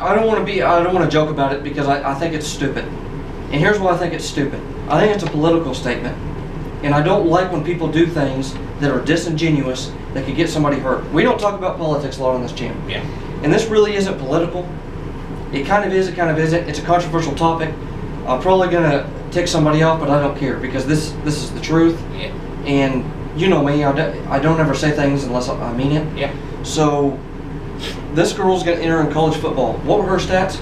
I don't want to joke about it because I think it's stupid. And here's why I think it's stupid. I think it's a political statement. And I don't like when people do things that are disingenuous that could get somebody hurt. We don't talk about politics a lot on this channel. Yeah. And this really isn't political. It kind of is, it kind of isn't. It's a controversial topic. I'm probably going to tick somebody off, but I don't care because this is the truth. Yeah. And you know me, I don't ever say things unless I mean it. Yeah. So this girl's going to enter in college football. What were her stats?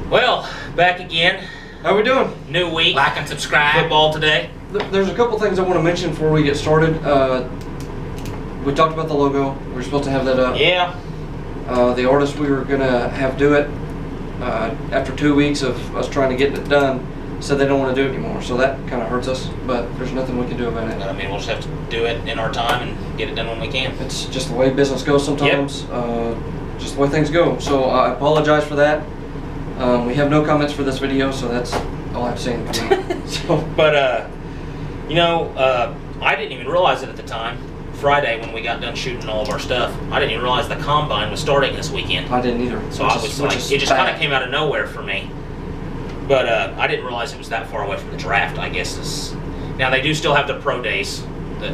Well, back again. How we doing? New week. Like and subscribe. Football today. There's a couple things I want to mention before we get started. We talked about the logo. We were supposed to have that up. Yeah. The artist we were going to have do it, after 2 weeks of us trying to get it done, said they don't want to do it anymore. So that kind of hurts us, but there's nothing we can do about it. I mean, we'll just have to do it in our time and get it done when we can. It's just the way business goes sometimes. Yep. Just the way things go. So I apologize for that. We have no comments for this video, so that's all I have to say in the video. So. But, you know, I didn't even realize it at the time. Friday, when we got done shooting all of our stuff, I didn't even realize the combine was starting this weekend. I didn't either. So I was like, it just kind of came out of nowhere for me. But I didn't realize it was that far away from the draft, I guess. Now, they do still have the pro days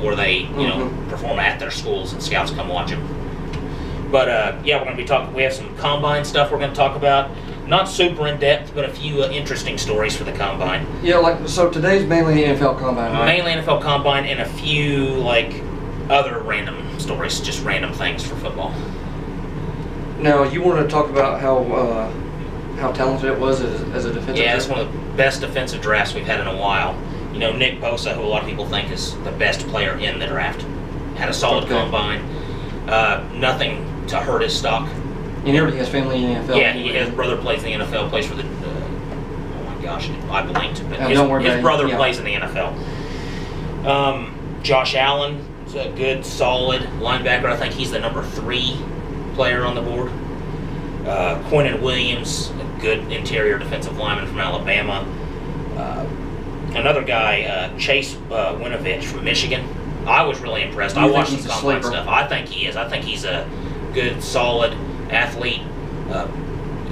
where they, you know, perform at their schools and scouts come watch them. But, yeah, we're going to be talking, we have some combine stuff we're going to talk about. Not super in-depth, but a few interesting stories for the combine. Yeah, like, so today's mainly NFL combine, right? Mainly NFL combine and a few, like, other random stories, just random things for football. Now, you wanted to talk about how talented it was as a defensive. Yeah, it's one of the best defensive drafts we've had in a while. You know, Nick Bosa, who a lot of people think is the best player in the draft, had a solid combine. Nothing to hurt his stock. And he already has family in the NFL. Yeah, his brother plays in the NFL, plays for the, oh my gosh, I blinked. But his brother plays in the NFL. Josh Allen is a good, solid linebacker. I think he's the number 3 player on the board. Quinnen Williams, a good interior defensive lineman from Alabama. Another guy, Chase Winovich from Michigan. I was really impressed. I watched some combine stuff. I think he is. I think he's a good, solid athlete,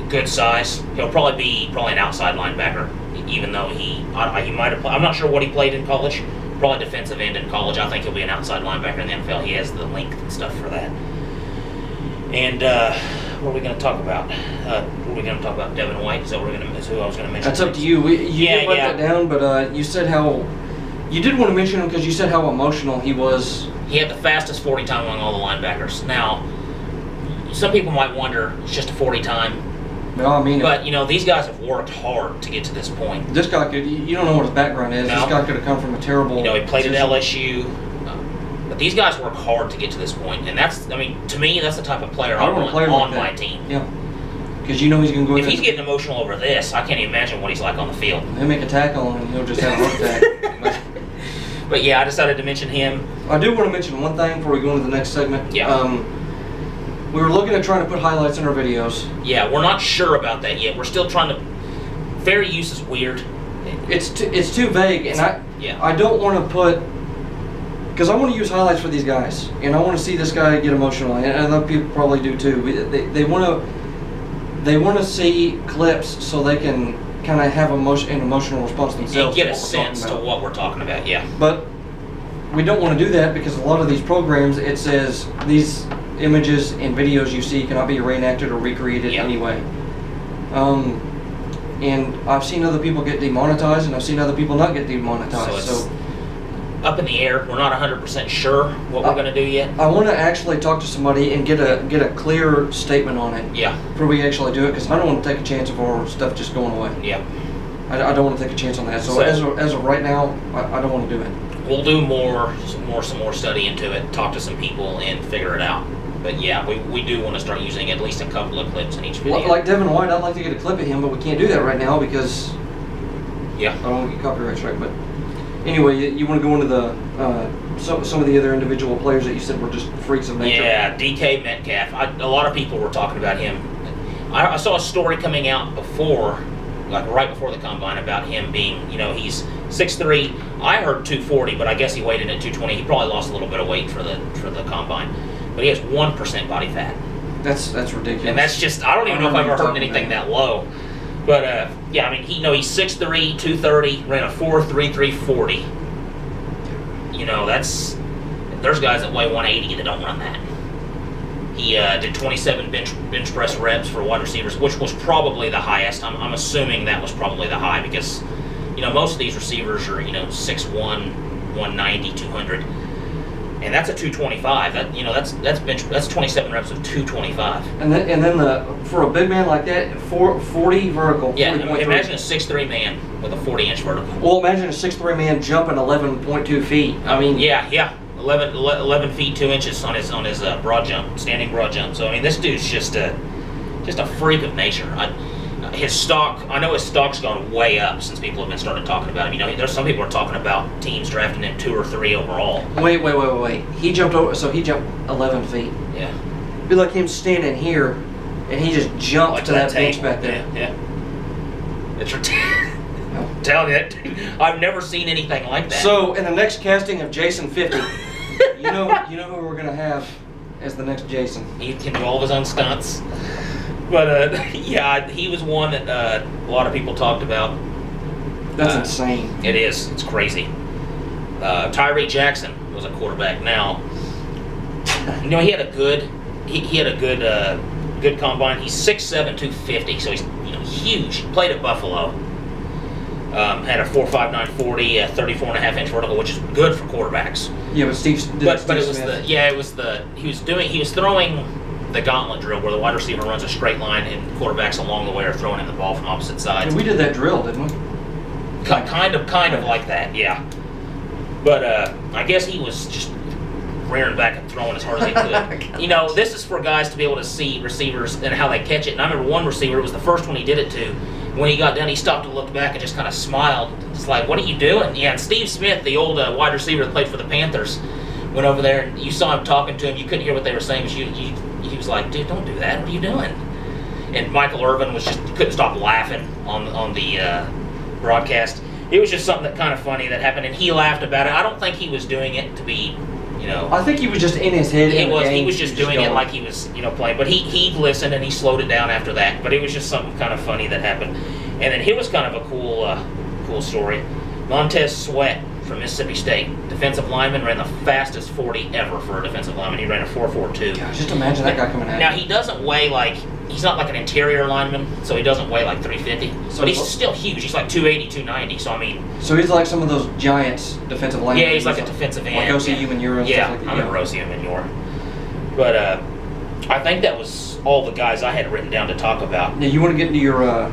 good size. He'll probably be an outside linebacker, even though he might have played. I'm not sure what he played in college. Probably defensive end in college. I think he'll be an outside linebacker in the NFL. He has the length and stuff for that. And what are we going to talk about? What are we going to talk about? Devin White is who I was going to mention. That's up to you. You did write that down, but you said how you did want to mention him because you said how emotional he was. He had the fastest 40 time among all the linebackers. Now, some people might wonder it's just a 40 time. No, I mean, but you know, these guys have worked hard to get to this point. This guy could, you don't know what his background is. No. This guy could have come from a terrible, you know, he played at LSU. But these guys work hard to get to this point. And that's, I mean, to me, that's the type of player I want on my team. Yeah. Because you know he's going to go If he's getting emotional over this, I can't even imagine what he's like on the field. He'll make a tackle and he'll just have a heart attack. But yeah, I decided to mention him. I do want to mention one thing before we go into the next segment. Yeah. We were looking at trying to put highlights in our videos. Yeah, we're not sure about that yet. We're still trying to. Fair use is weird. It's too vague, and I don't want to put, because I want to use highlights for these guys, and I want to see this guy get emotional, and other people probably do too. They want to see clips so they can kind of have an emotional response themselves. And get a sense to what we're talking about. Yeah. But we don't want to do that because a lot of these programs, it says these images and videos you see cannot be reenacted or recreated anyway. And I've seen other people get demonetized, and I've seen other people not get demonetized. So up in the air. We're not 100% sure what we're going to do yet. I want to actually talk to somebody and get a clear statement on it. Yeah. Before we actually do it, because I don't want to take a chance of our stuff just going away. Yeah. I don't want to take a chance on that. So as of right now, I don't want to do it. We'll do some more study into it, talk to some people, and figure it out. But yeah, we do want to start using at least a couple of clips in each video. Like Devin White, I'd like to get a clip of him, but we can't do that right now because I don't want to get copyright strike. But anyway, you want to go into the some of the other individual players that you said were just freaks of nature. Yeah, DK Metcalf. A lot of people were talking about him. I saw a story coming out before like right before the combine about him being, he's 6'3". I heard 240, but I guess he weighed in at 220. He probably lost a little bit of weight for the combine, but he has 1% body fat. That's ridiculous. And that's just, I don't even know if I've ever heard anything that low. But yeah, I mean, he's 6'3", 230, ran a 4.33 40. There's guys that weigh 180 that don't run that. He did 27 bench press reps for wide receivers, which was probably the highest. I'm assuming that was probably the high because, most of these receivers are, 6'1", 190, 200, and that's a 225. That's 27 reps of 225. And then for a big man like that, 40 vertical. Yeah, 40.3. imagine a 6'3" man with a 40-inch vertical. Well, imagine a 6'3" man jumping 11.2 feet. I mean, yeah. 11 feet 2 inches on his broad jump, standing broad jump. So I mean, this dude's just a freak of nature. I know his stock's gone way up since people have been started talking about him. There's some people are talking about teams drafting him 2 or 3 overall. Wait. He jumped 11 feet. Yeah. It'd be like him standing here, and he just jumped Like to that bench back there. Yeah. It's ridiculous. I'm telling you, dude, I've never seen anything like that. So in the next casting of Jason 50, you know who we're gonna have as the next Jason. He can do all of his own stunts. But yeah, he was one that a lot of people talked about. That's insane. It is. It's crazy. Tyree Jackson was a quarterback. Now, he had a good good combine. He's 6'7", 250, so he's huge. Played at Buffalo. Had a 4.59 40, a 34.5-inch vertical, which is good for quarterbacks. Yeah, but Steve. But it was he was throwing the gauntlet drill where the wide receiver runs a straight line and quarterbacks along the way are throwing in the ball from opposite sides. And we did that drill, didn't we? Kind of like that, yeah. But I guess he was just rearing back and throwing as hard as he could. This is for guys to be able to see receivers and how they catch it. And I remember one receiver, it was the first one he did it to. When he got done, he stopped and looked back and just kind of smiled. It's like, what are you doing? Yeah, and Steve Smith, the old wide receiver that played for the Panthers, went over there and you saw him talking to him. You couldn't hear what they were saying, but he was like, dude, don't do that. What are you doing? And Michael Irvin couldn't stop laughing on the broadcast. It was just something that kind of funny that happened, and he laughed about it. I don't think he was doing it to be, I think he was just in his head. He was just doing it like he was, playing. But he listened and he slowed it down after that. But it was just something kind of funny that happened. And then here was kind of a cool story. Montez Sweat from Mississippi State, defensive lineman, ran the fastest 40 ever for a defensive lineman. He ran a 4.42. Gosh, just imagine that guy coming out. Now he doesn't weigh he's not like an interior lineman, so he doesn't weigh like 350. So but he's still huge. He's like 280, 290. So I mean. So he's like some of those giants defensive linemen. Yeah, he's like a defensive end. Like Osi Umenyiora. Yeah, Stuff like I remember Osi Umenyiora. But I think that was all the guys I had written down to talk about. Now you want to get into your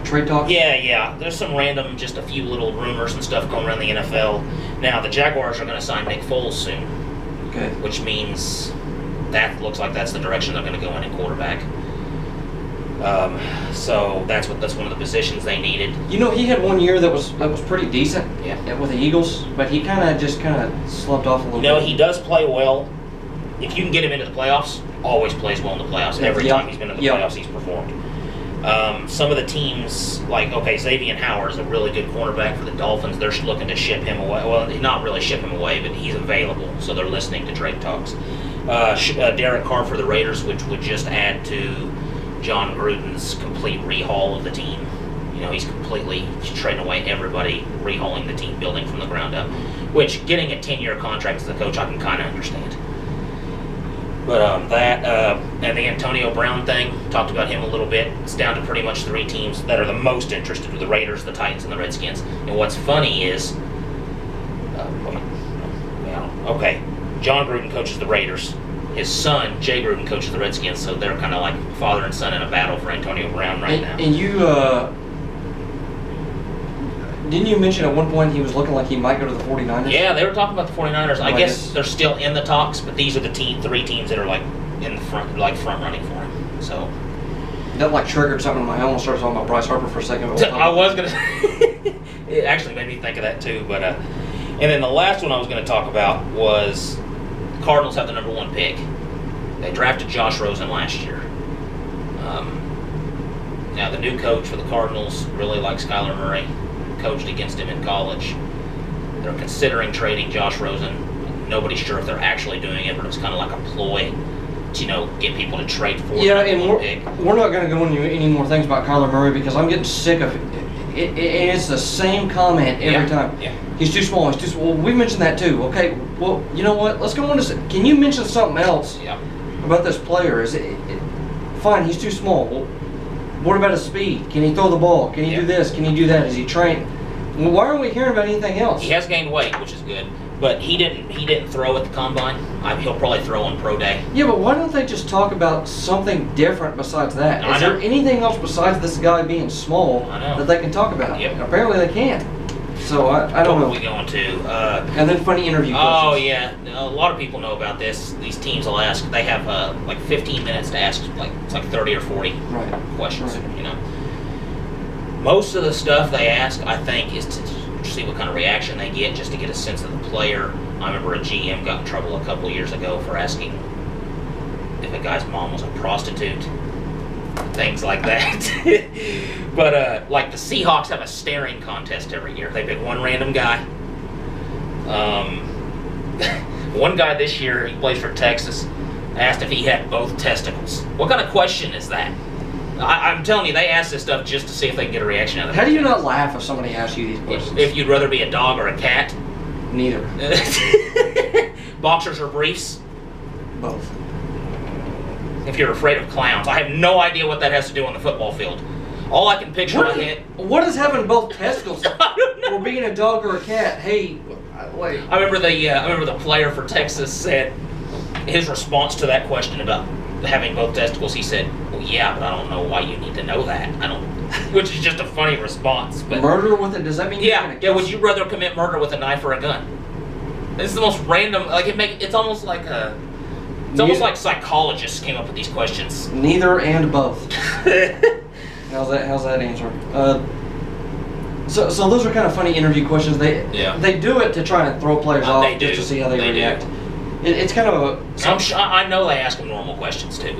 trade talk? Yeah. There's some random, just a few little rumors and stuff going around the NFL. Now the Jaguars are going to sign Nick Foles soon. Okay. Which means that looks like that's the direction they're going to go in at quarterback. So that's one of the positions they needed. He had 1 year that was pretty decent. Yeah. With the Eagles, but he kind of slumped off a little bit. He does play well. If you can get him into the playoffs, always plays well in the playoffs. Every time he's been in the playoffs, he's performed. Some of the teams, Xavier Howard is a really good cornerback for the Dolphins. They're looking to ship him away. Well, not really ship him away, but he's available, so they're listening to trade talks. Derek Carr for the Raiders, which would just add to John Gruden's complete rehaul of the team. He's completely trading away everybody, rehauling the team, building from the ground up, which getting a 10-year contract as a coach, I can kind of understand. But and the Antonio Brown thing, talked about him a little bit. It's down to pretty much 3 teams that are the most interested: the Raiders, the Titans, and the Redskins. And what's funny is, John Gruden coaches the Raiders. His son, Jay Gruden, coaches the Redskins. So they're kind of like father and son in a battle for Antonio Brown right now. And you, didn't you mention at one point he was looking like he might go to the 49ers? Yeah, they were talking about the 49ers. I guess they're still in the talks, but these are the 3 teams that are in the front running for him. So that triggered something in my head. I almost started talking about Bryce Harper for a second. I was gonna. It actually made me think of that too. But and then the last one I was going to talk about was the Cardinals have the number 1 pick. They drafted Josh Rosen last year. Now, the new coach for the Cardinals really likes Kyler Murray, coached against him in college. They're considering trading Josh Rosen. Nobody's sure if they're actually doing it, but it's kind of like a ploy to, get people to trade for Yeah, him. and we're not going to go into any more things about Kyler Murray because I'm getting sick of it. It's the same comment every time. Yeah. He's too small. He's too small. Well, we mentioned that too. Okay, well, you know what? Let's go on to. Can you mention something else about this player? Is it fine? He's too small. Well, what about his speed? Can he throw the ball? Can he do this? Can he do that? Is he trained? Well, why aren't we hearing about anything else? He has gained weight, which is good, but he didn't throw at the combine. He'll probably throw on pro day. Yeah, but why don't they just talk about something different besides that? Is there anything else besides this guy being small that they can talk about? Yep. Apparently they can't. So I don't know. What are we going to? And then funny interview questions. Oh yeah, a lot of people know about this. These teams will ask. They have like 15 minutes to ask. It's like 30 or 40 questions. Right. Most of the stuff they ask, I think, is to see what kind of reaction they get, just to get a sense of the player. I remember a GM got in trouble a couple of years ago for asking if a guy's mom was a prostitute. Things like that. But like the Seahawks have a staring contest every year. They pick one random guy. One guy this year, he plays for Texas, asked if he had both testicles. What kind of question is that? I'm telling you, they ask this stuff just to see if they can get a reaction out of it. How do you not laugh if somebody asks you these questions? If you'd rather be a dog or a cat? Neither. Boxers or briefs? Both. If you're afraid of clowns. I have no idea what that has to do on the football field. All I can picture in my head... What is having both testicles or being a dog or a cat? Hey, wait. I remember the player for Texas said his response to that question about having both testicles. He said, "Well, yeah, but I don't know why you need to know that. I don't." Which is just a funny response. But murder with it? Does that mean? Yeah. Would you rather commit murder with a knife or a gun? It's the most random. Like it's almost like a. It's almost like psychologists came up with these questions. Neither and both. How's that answer? So those are kind of funny interview questions. They do it to try and throw players off just to see how they react. It's kind of a. I know they ask them normal questions too.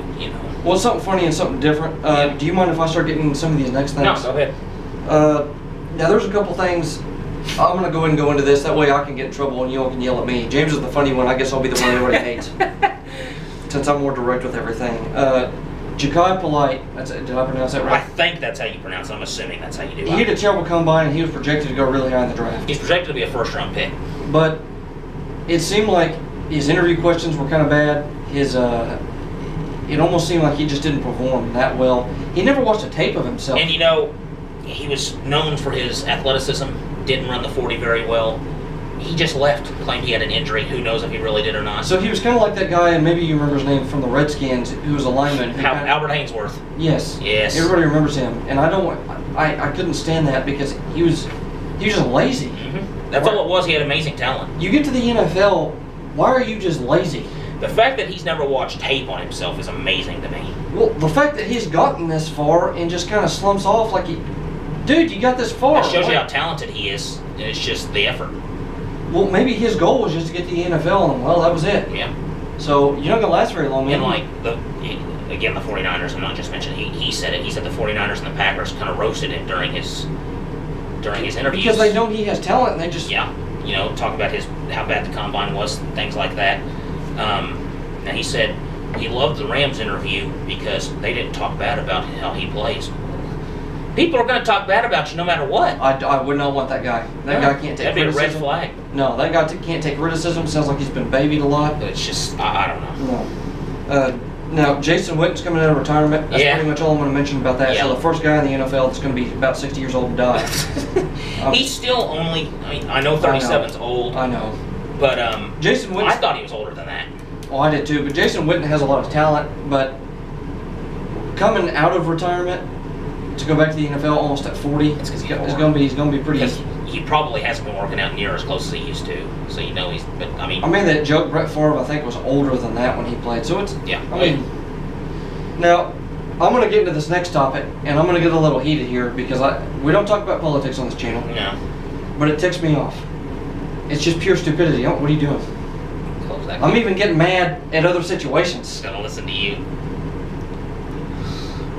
Well, something funny and something different. Do you mind if I start getting some of these next things? No, go ahead. Now there's a couple things. I'm gonna go ahead and go into this. That way I can get in trouble and you all can yell at me. James is the funny one. I guess I'll be the one everybody hates. Since I'm more direct with everything. Jachai Polite, did I pronounce that right? I think that's how you pronounce it. I'm assuming that's how you do it. He had a terrible combine and he was projected to go really high in the draft. He's projected to be a first-round pick. But it seemed like his interview questions were kind of bad. It almost seemed like he just didn't perform that well. He never watched a tape of himself. And he was known for his athleticism, didn't run the 40 very well. He just left, claimed he had an injury. Who knows if he really did or not. So he was kind of like that guy, and maybe you remember his name, from the Redskins, who was a lineman. Albert Hainsworth. Yes. Yes. Everybody remembers him, and I couldn't stand that because he was just lazy. Mm-hmm. That's all it was. He had amazing talent. You get to the NFL, why are you just lazy? The fact that he's never watched tape on himself is amazing to me. Well, the fact that he's gotten this far and just kind of slumps off like dude, you got this far. That shows you how talented he is. It's just the effort. Well, maybe his goal was just to get to the NFL, and well, that was it. Yeah. So you're not gonna last very long. And the 49ers. I'm not just mentioning. He said it. He said the 49ers and the Packers kind of roasted him during his interviews because they know he has talent, and they just talk about how bad the combine was, things like that. And he said he loved the Rams interview because they didn't talk bad about how he plays. People are going to talk bad about you no matter what. I would not want that guy. That guy can't take criticism. That'd be a red flag. No, that guy can't take criticism. Sounds like he's been babied a lot. It's just, I don't know. No. Now, Jason Witten's coming out of retirement. That's pretty much all I'm going to mention about that. Yeah. So the first guy in the NFL that's going to be about 60 years old and die. He's still only, I know 37's old. I know. But Jason Witten, I thought he was older than that. Well, I did too. But Jason Witten has a lot of talent. But coming out of retirement to go back to the NFL almost at 40, he's going to be pretty. He probably hasn't been working out near as close as he used to. So he's. But I mean that joke Brett Favre I think was older than that when he played. So it's now I'm going to get into this next topic, and I'm going to get a little heated here because we don't talk about politics on this channel. No. But it ticks me off. It's just pure stupidity. What are you doing? Close that. I'm even getting mad at other situations. Just gotta listen to you.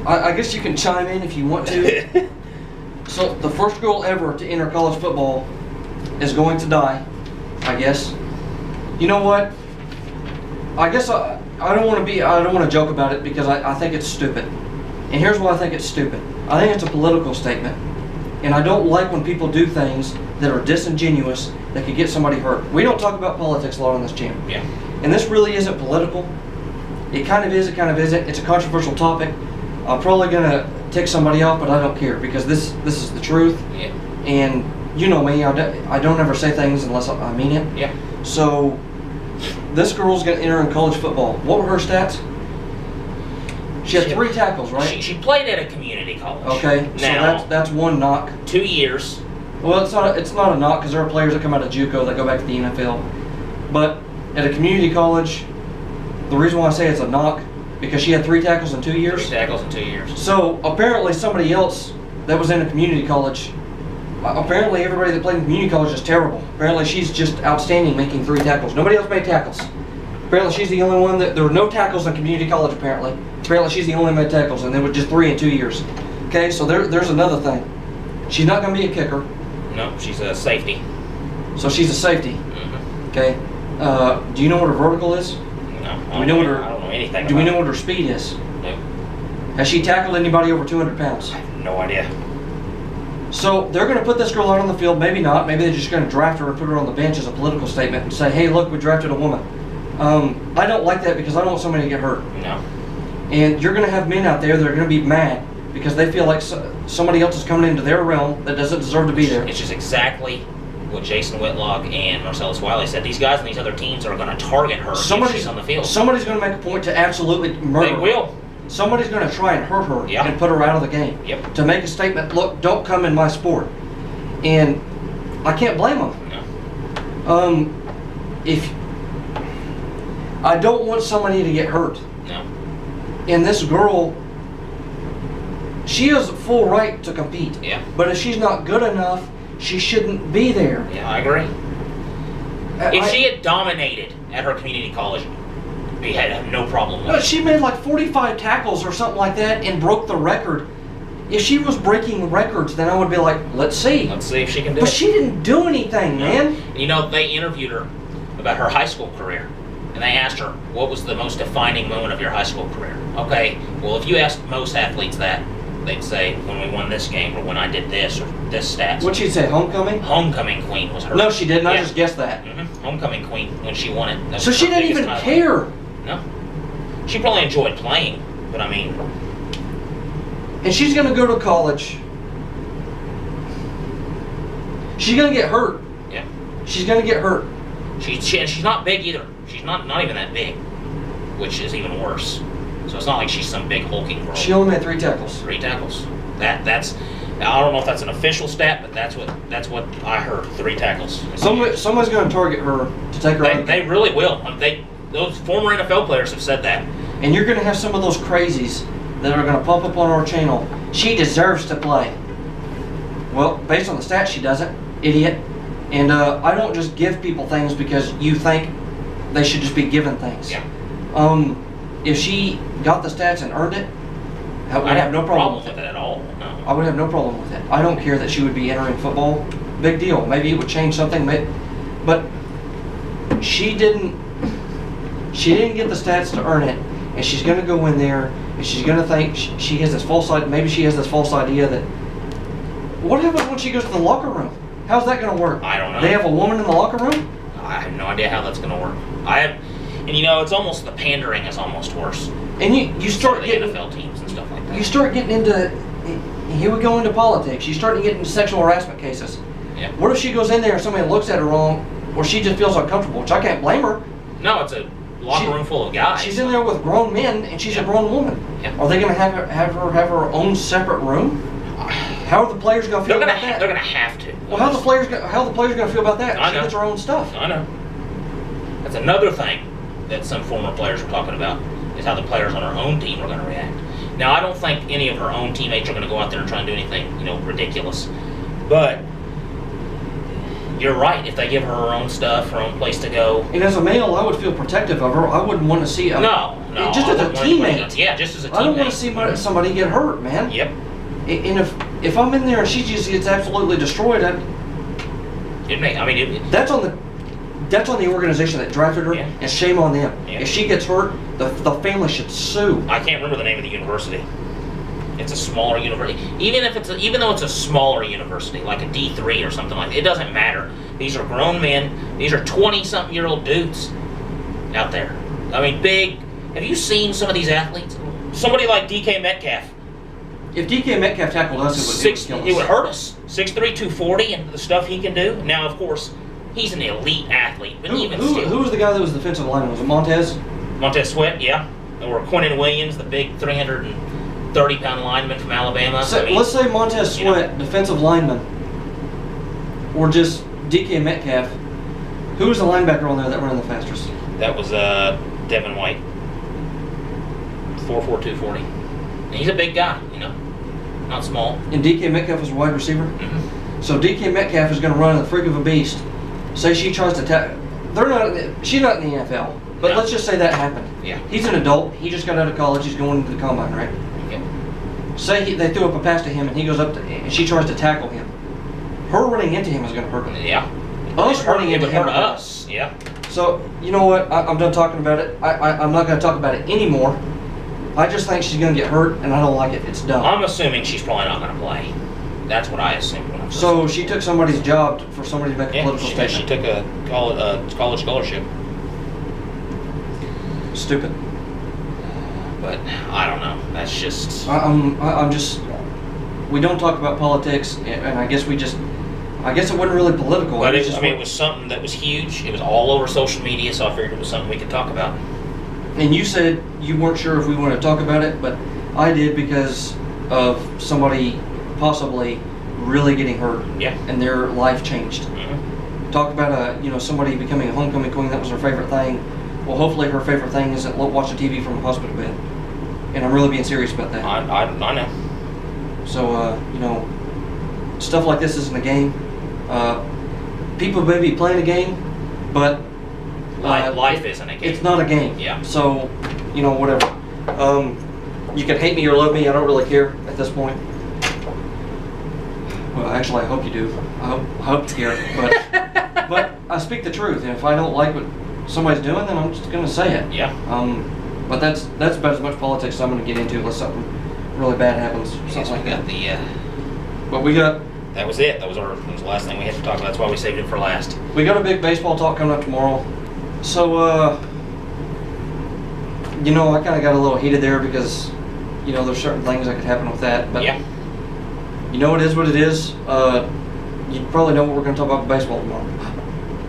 I guess you can chime in if you want to. So the first girl ever to enter college football is going to die, I guess. You know what? I guess I don't want to joke about it because I think it's stupid. And here's why I think it's stupid. I think it's a political statement. And I don't like when people do things that are disingenuous that could get somebody hurt. We don't talk about politics a lot on this channel. Yeah. And this really isn't political. It kind of is, it kind of isn't. It's a controversial topic. I'm probably going to tick somebody off, but I don't care because this is the truth. Yeah. And you know me, I don't ever say things unless I mean it. Yeah. So this girl's going to enter in college football. What were her stats? She had 3 tackles, right? She played at a community college. Okay, Now, so that's one knock. 2 years. Well, it's not a knock because there are players that come out of JUCO that go back to the NFL. But at a community college, the reason why I say it's a knock because she had 3 tackles in 2 years. 3 tackles in 2 years. So apparently somebody else that was in a community college, apparently everybody that played in community college is terrible. Apparently she's just outstanding making 3 tackles. Nobody else made tackles. Apparently she's the only one that, there were no tackles in community college apparently. Apparently she's the only one that made tackles and there were just 3 in 2 years. Okay, so there's another thing. She's not going to be a kicker. No, she's a safety. So she's a safety. Mm-hmm. Okay. Do you know what her vertical is? No, I don't know anything. Do we know what her speed is? No. Has she tackled anybody over 200 pounds? I have no idea. So they're going to put this girl out on the field. Maybe not. Maybe they're just going to draft her and put her on the bench as a political statement and say, hey, look, we drafted a woman. I don't like that because I don't want somebody to get hurt. No. And you're going to have men out there that are going to be mad because they feel like somebody else is coming into their realm that doesn't deserve to be there. It's just exactly what Jason Whitlock and Marcellus Wiley said. These guys and these other teams are going to target her if she's on the field. Somebody's going to make a point to absolutely murder her. They will. Somebody's going to try and hurt her Yeah. and put her out of the game. Yep. To make a statement, look, don't come in my sport. And I can't blame them. No. If I don't want somebody to get hurt. No. And this girl, she has full right to compete. Yeah. But if she's not good enough, she shouldn't be there. Yeah, I agree. If she had dominated at her community college, we had no problem with it. She made like 45 tackles or something like that and broke the record. If she was breaking records, then I would be like, let's see. Let's see if she can do it. But she didn't do anything, man. You know, they interviewed her about her high school career. And they asked her, what was the most defining moment of your high school career? Okay, well, if you asked most athletes that, they'd say, when we won this game, or when I did this, or this stats. What'd she say, homecoming? Homecoming queen was her. No, she didn't. I just guessed that. Mm-hmm. Homecoming queen, when she won it. So she didn't even care. No. She probably enjoyed playing, but I mean... And she's going to go to college. She's going to get hurt. Yeah. She's going to get hurt. She's not big either. She's not even that big, which is even worse. So it's not like she's some big hulking girl. She only made 3 tackles. 3 tackles. That's. I don't know if that's an official stat, but that's what I heard. 3 tackles. Somebody's going to target her to take her out. They really will. Those former NFL players have said that. And you're going to have some of those crazies that are going to pop up on our channel. She deserves to play. Well, based on the stats, she doesn't. Idiot. And I don't just give people things because you think they should just be given things. Yeah. If she got the stats and earned it, I would have no problem with it at all. No. I would have no problem with it. I don't care that she would be entering football. Big deal. Maybe it would change something, but she didn't get the stats to earn it, and she's going to go in there and she's going to think she has this false idea. Maybe she has this false idea that what happens when she goes to the locker room? How's that going to work? I don't know. They have a woman in the locker room? I have no idea how that's going to work. And it's almost the pandering is almost worse. And you start getting NFL teams and stuff like that. You start getting into, here we go into politics. You start to get into sexual harassment cases. Yeah. What if she goes in there and somebody looks at her wrong, or she just feels uncomfortable? Which I can't blame her. No, it's a locker room full of guys. She's in there with grown men, and she's a grown woman. Yeah. Are they going to have her own separate room? How are the players going to feel about that? They're going to have to. Well, how are the players going to feel about that? I know. She gets her own stuff. I know. That's another thing that some former players are talking about, is how the players on her own team are going to react. Now, I don't think any of her own teammates are going to go out there and try and do anything, ridiculous. But you're right. If they give her her own stuff, her own place to go. And as a male, I would feel protective of her. I wouldn't want to see No. Just as a teammate. Yeah, just as a teammate. I don't want to see somebody get hurt, man. Yep. And if I'm in there and she just gets absolutely destroyed, that's on the organization that drafted her, and shame on them. Yeah. If she gets hurt, the family should sue. I can't remember the name of the university. It's a smaller university. Even though it's a smaller university, like a D3 or something like that, it doesn't matter. These are grown men. These are 20-something-year-old dudes out there. I mean, big. Have you seen some of these athletes? Somebody like DK Metcalf. If DK Metcalf tackled us, it would hurt us. 6'3", 240, and the stuff he can do. Now, of course, he's an elite athlete, but who was the guy that was the defensive lineman? Was it Montez? Montez Sweat, yeah. Or Quinnen Williams, the big 330-pound lineman from Alabama. So, let's say Montez Sweat, defensive lineman, or just DK Metcalf. Who was the linebacker on there that ran the fastest? That was Devin White. 4'4", 240. And he's a big guy, not small. And DK Metcalf was a wide receiver? Mm-hmm. So DK Metcalf is going to run a freak of a beast. Say she tries to she's not in the NFL, but let's just say that happened. Yeah. He's an adult. He just got out of college. He's going into the combine, right? Okay. Say they threw up a pass to him, and he goes up and she tries to tackle him. Her running into him is going to hurt him. Yeah. Us running into him hurt us. Yeah. So, you know what? I'm done talking about it. I'm not going to talk about it anymore. I just think she's going to get hurt, and I don't like it. It's dumb. I'm assuming she's probably not going to play. That's what I assumed. So she took somebody's job for somebody to make a political statement. She took a college scholarship. Stupid. But I don't know. That's just. I'm just. We don't talk about politics, and I guess it wasn't really political. But it was something that was huge. It was all over social media, so I figured it was something we could talk about. And you said you weren't sure if we wanted to talk about it, but I did because of somebody possibly really getting hurt. Yeah. And their life changed. Mm-hmm. Talk about somebody becoming a homecoming queen. That was her favorite thing. Well, hopefully her favorite thing isn't watching TV from a hospital bed. And I'm really being serious about that. I know. So stuff like this isn't a game. People may be playing a game, but life isn't a game. It's not a game. Yeah. So, whatever. You can hate me or love me. I don't really care at this point. Well, actually, I hope you do. I hope you care. But I speak the truth. And if I don't like what somebody's doing, then I'm just going to say it. Yeah. But that's about as much politics as I'm going to get into unless something really bad happens. But we got. That was it. That was the last thing we had to talk about. That's why we saved it for last. We got a big baseball talk coming up tomorrow. So, I kind of got a little heated there because, there's certain things that could happen with that. But yeah. It is what it is. You probably know what we're going to talk about with baseball tomorrow.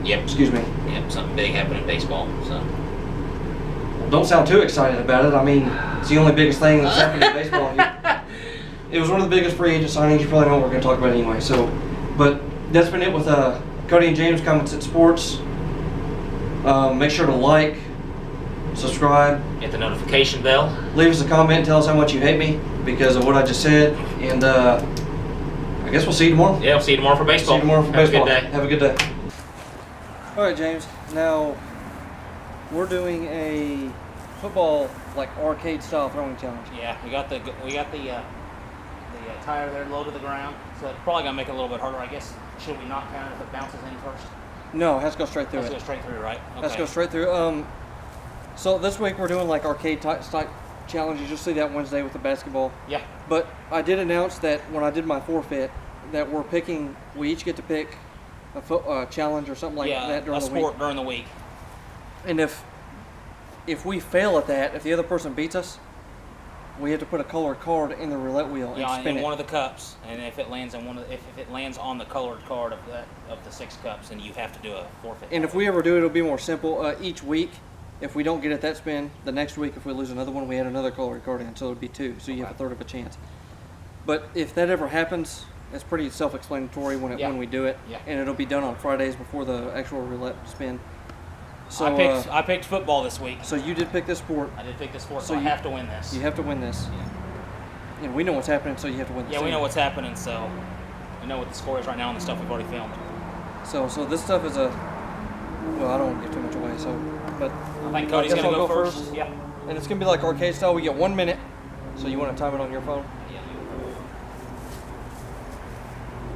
Yep. Excuse me. Yep, something big happened in baseball. So. Well, don't sound too excited about it. I mean, it's the only biggest thing that's happened in baseball here. It was one of the biggest free agent signings. You probably know what we're going to talk about anyway. So, but that's been it with Cody and James Comments at Sports. Make sure to like, subscribe, hit the notification bell, leave us a comment and tell us how much you hate me because of what I just said, and I guess we'll see you tomorrow. Yeah, we'll see you tomorrow for baseball. See you tomorrow for baseball. Have a good day. All right, James. Now we're doing a football arcade style throwing challenge. Yeah, we got the tire there low to the ground, so it's probably gonna make it a little bit harder. I guess should we not count it if it bounces in first? No, it has to go straight through. Let's go straight through, right? Okay. Let's go straight through. So this week we're doing arcade type challenges. You'll see that Wednesday with the basketball. Yeah. But I did announce that when I did my forfeit, that we each get to pick a challenge or something like that during the week. Yeah, a sport during the week. And if we fail at that, if the other person beats us, we have to put a colored card in the roulette wheel and spin in one of the cups. And if it lands on if it lands on the colored card of the 6 cups, then you have to do a forfeit. And if we ever do it, it'll be more simple. Each week, if we don't get it that spin, the next week, if we lose another one, we add another colored card in, so it'll be 2. So you have a third of a chance. But if that ever happens, it's pretty self-explanatory when we do it. Yeah. And it'll be done on Fridays before the actual roulette spin. So I picked football this week. So you did pick this sport. I did pick this sport, so I have to win this. You have to win this. Yeah. And we know what's happening, so you have to win this. Yeah, we know what's happening, so we know what the score is right now on the stuff we've already filmed. So this stuff is a, well, I don't want to give too much away, so, but. I think Cody's guess gonna I'll go first. Yeah. And it's gonna be like arcade style, we get 1 minute, so you want to time it on your phone?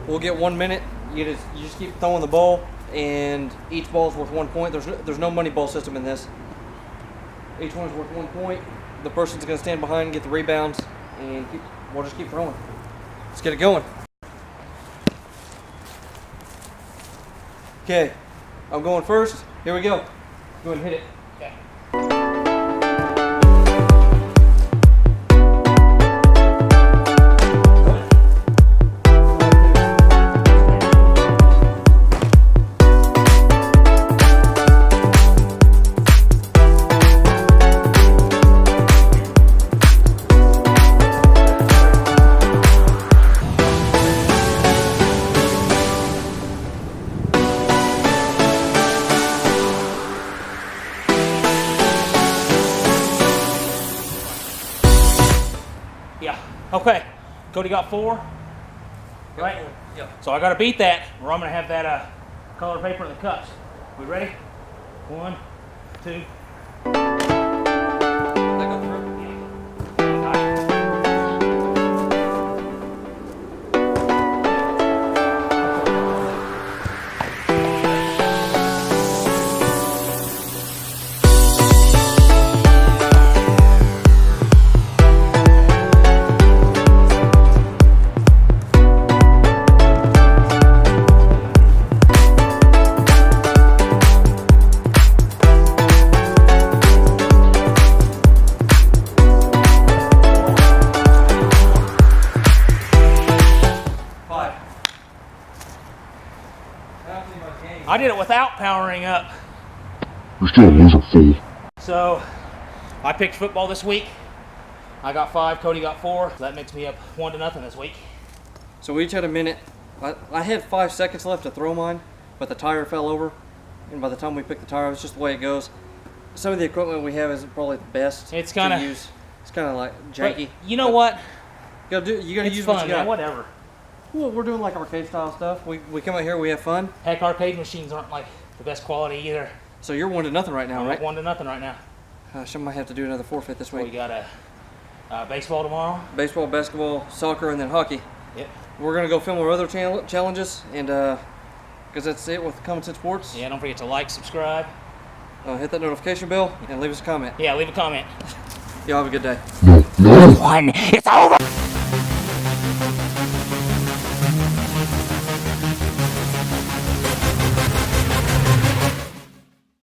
We'll get 1 minute, you just keep throwing the ball, and each ball's worth 1 point. There's no money ball system in this. Each one's worth 1 point. The person's gonna stand behind and get the rebounds, and we'll just keep throwing. Let's get it going. Okay, I'm going first. Here we go. Go ahead and hit it. Okay. Yeah. Okay. Cody got 4. Right? Yep. So I got to beat that, or I'm going to have that colored paper in the cups. We ready? 1, 2. That go through? I did it without powering up. You're still a loser, fool. So I picked football this week. I got 5, Cody got 4. So that makes me up 1-0 this week. So we each had a minute. I had 5 seconds left to throw mine, but the tire fell over. And by the time we picked the tire, it's just the way it goes. Some of the equipment we have isn't probably the best It's to kinda- use. It's kind of like janky. But you know what? You gotta It's use fun, what you man. got. Whatever. Well, we're doing like arcade style stuff. We come out here, we have fun. Heck, arcade machines aren't like the best quality either. So you're 1-0 right now, I'm right? 1-0 right now. I might have to do another forfeit this We week. got a baseball tomorrow. Baseball, basketball, soccer, and then hockey. Yep. We're gonna go film our other challenges, and because that's it with Common Sense Sports. Yeah, don't forget to like, subscribe. Hit that notification bell and leave us a comment. Yeah, leave a comment. Y'all have a good day. No. One, it's over.